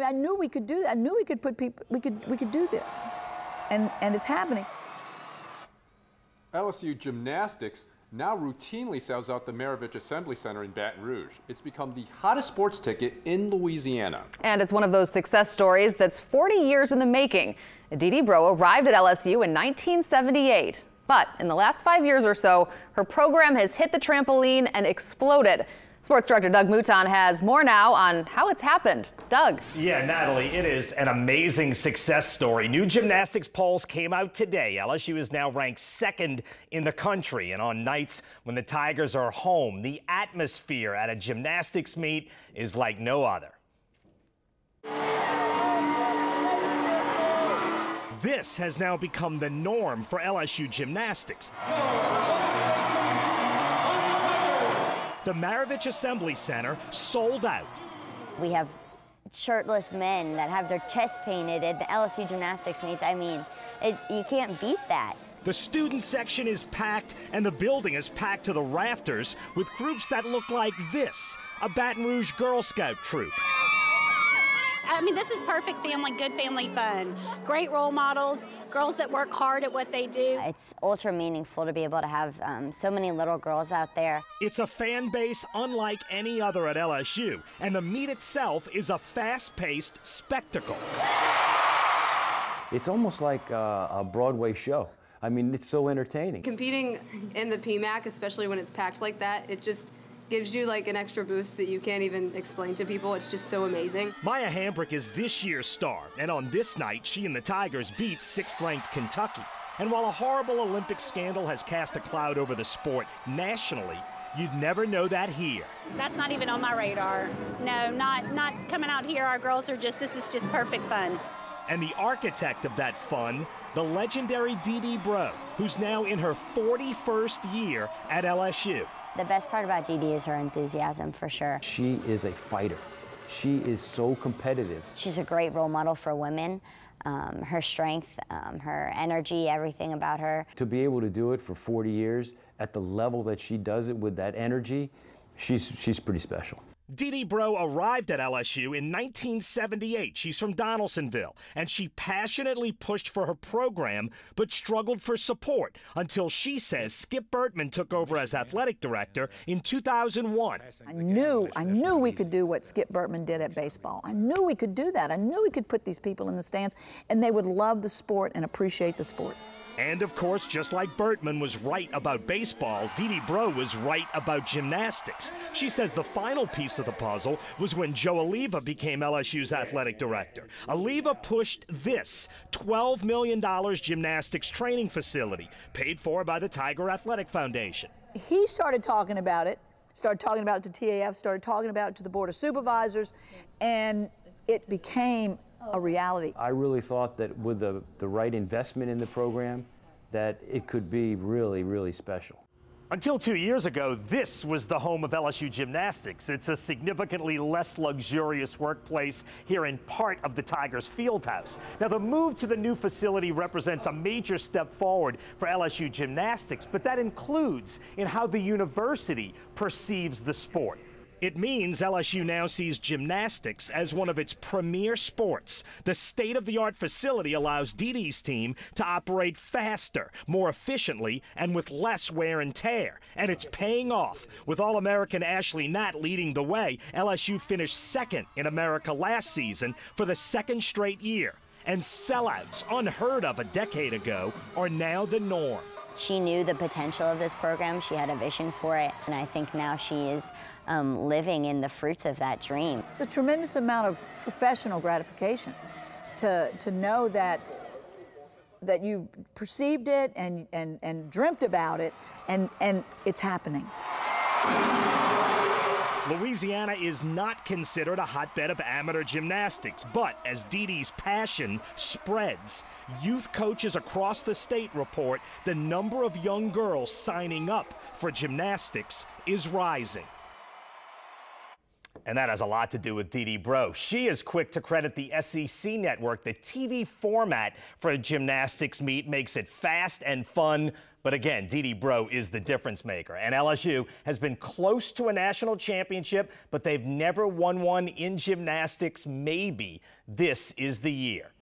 I knew we could do that. I knew we could put people, we could do this, and it's happening. LSU Gymnastics now routinely sells out the Maravich Assembly Center in Baton Rouge. It's become the hottest sports ticket in Louisiana. And it's one of those success stories that's 40 years in the making. Dee Bro arrived at LSU in 1978. But in the last 5 years or so, her program has hit the trampoline and exploded. Sports director Doug Mouton has more now on how it's happened. Doug. Yeah, Natalie, it is an amazing success story. New gymnastics polls came out today. LSU is now ranked second in the country. And on nights when the Tigers are home, the atmosphere at a gymnastics meet is like no other. This has now become the norm for LSU Gymnastics. The Maravich Assembly Center sold out. We have shirtless men that have their chest painted at the LSU Gymnastics meets. I mean, you can't beat that. The student section is packed, and the building is packed to the rafters with groups that look like this, a Baton Rouge Girl Scout troop. I mean, this is perfect family, good family fun. Great role models, girls that work hard at what they do. It's ultra meaningful to be able to have so many little girls out there. It's a fan base unlike any other at LSU, and the meet itself is a fast-paced spectacle. It's almost like a Broadway show. I mean, it's so entertaining. Competing in the PMAC, especially when it's packed like that, it just gives you like an extra boost that you can't even explain to people. It's just so amazing. Maya Hambrick is this year's star, and on this night, she and the Tigers beat 6th-ranked Kentucky. And while a horrible Olympic scandal has cast a cloud over the sport nationally, you'd never know that here. That's not even on my radar. No, not coming out here. Our girls are just, this is just perfect fun. And the architect of that fun, the legendary Dee Bro, who's now in her 41st year at LSU. The best part about Dee is her enthusiasm, for sure. She is a fighter. She is so competitive. She's a great role model for women. Her strength, her energy, everything about her. To be able to do it for 40 years at the level that she does it with that energy, she's pretty special. Dee Bro arrived at LSU in 1978. She's from Donaldsonville, and she passionately pushed for her program, but struggled for support until she says Skip Bertman took over as athletic director in 2001. I knew we could do what Skip Bertman did at baseball. I knew we could do that. I knew we could put these people in the stands, and they would love the sport and appreciate the sport. And of course, just like Bertman was right about baseball, Dee Bro was right about gymnastics. She says the final piece of the puzzle was when Joe Oliva became LSU's athletic director. Oliva pushed this $12 million gymnastics training facility, paid for by the Tiger Athletic Foundation. He started talking about it to TAF, started talking about it to the Board of Supervisors, and it became a reality. I really thought that with the right investment in the program, that it could be really, really special. Until 2 years ago, this was the home of LSU Gymnastics. It's a significantly less luxurious workplace here in part of the Tigers field house. Now, the move to the new facility represents a major step forward for LSU Gymnastics, but that includes in how the university perceives the sport. It means LSU now sees gymnastics as one of its premier sports. The state-of-the-art facility allows Dee's team to operate faster, more efficiently, and with less wear and tear. And it's paying off. With All-American Ashley Natt leading the way, LSU finished second in America last season for the second straight year. And sellouts, unheard of a decade ago, are now the norm. She knew the potential of this program. She had a vision for it, and I think now she is living in the fruits of that dream. It's a tremendous amount of professional gratification to know that you perceived it and dreamt about it, and it's happening. Louisiana is not considered a hotbed of amateur gymnastics, but as Dee's passion spreads, youth coaches across the state report the number of young girls signing up for gymnastics is rising. And that has a lot to do with Dee Bro. She is quick to credit the SEC network. The TV format for a gymnastics meet makes it fast and fun. But again, Dee Bro is the difference maker. And LSU has been close to a national championship, but they've never won one in gymnastics. Maybe this is the year.